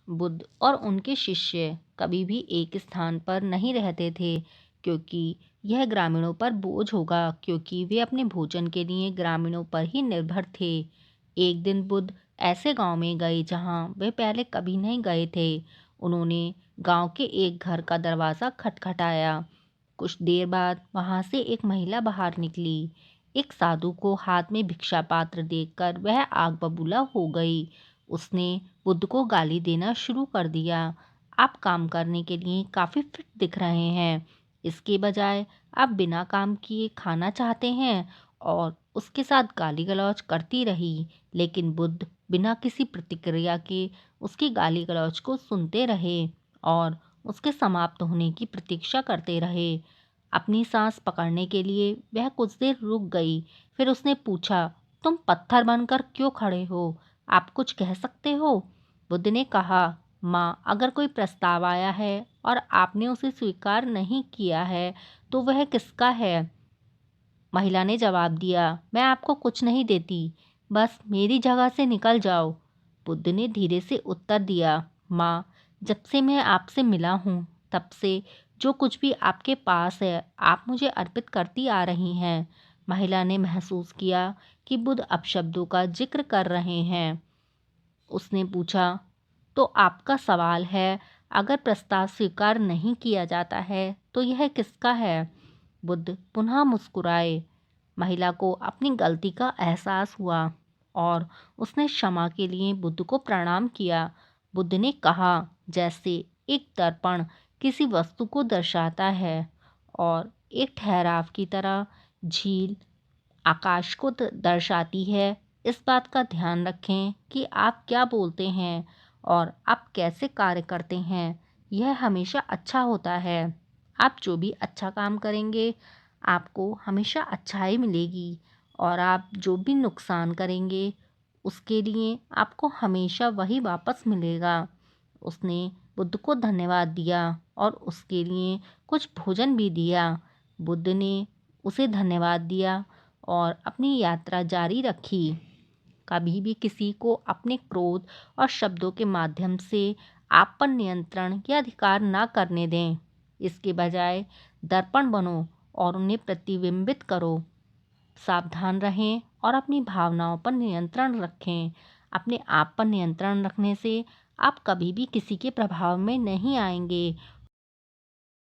बुद्ध और उनके शिष्य कभी भी एक स्थान पर नहीं रहते थे, क्योंकि यह ग्रामीणों पर बोझ होगा, क्योंकि वे अपने भोजन के लिए ग्रामीणों पर ही निर्भर थे। एक दिन बुद्ध ऐसे गांव में गए जहां वे पहले कभी नहीं गए थे। उन्होंने गांव के एक घर का दरवाज़ा खटखटाया। कुछ देर बाद वहां से एक महिला बाहर निकली। एक साधु को हाथ में भिक्षा पात्र देखकर वह आग बबूला हो गई। उसने बुद्ध को गाली देना शुरू कर दिया। आप काम करने के लिए काफ़ी फिट दिख रहे हैं, इसके बजाय आप बिना काम किए खाना चाहते हैं। और उसके साथ गाली गलौज करती रही। लेकिन बुद्ध बिना किसी प्रतिक्रिया के उसकी गाली गलौज को सुनते रहे और उसके समाप्त होने की प्रतीक्षा करते रहे। अपनी सांस पकड़ने के लिए वह कुछ देर रुक गई। फिर उसने पूछा, तुम पत्थर बनकर क्यों खड़े हो? आप कुछ कह सकते हो? बुद्ध ने कहा, माँ, अगर कोई प्रस्ताव आया है और आपने उसे स्वीकार नहीं किया है तो वह किसका है? महिला ने जवाब दिया, मैं आपको कुछ नहीं देती, बस मेरी जगह से निकल जाओ। बुद्ध ने धीरे से उत्तर दिया, माँ, जब से मैं आपसे मिला हूँ तब से जो कुछ भी आपके पास है आप मुझे अर्पित करती आ रही हैं। महिला ने महसूस किया कि बुद्ध अपशब्दों का जिक्र कर रहे हैं। उसने पूछा, तो आपका सवाल है, अगर प्रस्ताव स्वीकार नहीं किया जाता है तो यह किसका है? बुद्ध पुनः मुस्कुराए। महिला को अपनी गलती का एहसास हुआ और उसने क्षमा के लिए बुद्ध को प्रणाम किया। बुद्ध ने कहा, जैसे एक दर्पण किसी वस्तु को दर्शाता है और एक ठहराव की तरह झील आकाश को दर्शाती है, इस बात का ध्यान रखें कि आप क्या बोलते हैं और आप कैसे कार्य करते हैं, यह हमेशा अच्छा होता है। आप जो भी अच्छा काम करेंगे आपको हमेशा अच्छाई मिलेगी, और आप जो भी नुकसान करेंगे उसके लिए आपको हमेशा वही वापस मिलेगा। उसने बुद्ध को धन्यवाद दिया और उसके लिए कुछ भोजन भी दिया। बुद्ध ने उसे धन्यवाद दिया और अपनी यात्रा जारी रखी। कभी भी किसी को अपने क्रोध और शब्दों के माध्यम से आप पर नियंत्रण या अधिकार ना करने दें। इसके बजाय दर्पण बनो और उन्हें प्रतिबिंबित करो। सावधान रहें और अपनी भावनाओं पर नियंत्रण रखें। अपने आप पर नियंत्रण रखने से आप कभी भी किसी के प्रभाव में नहीं आएंगे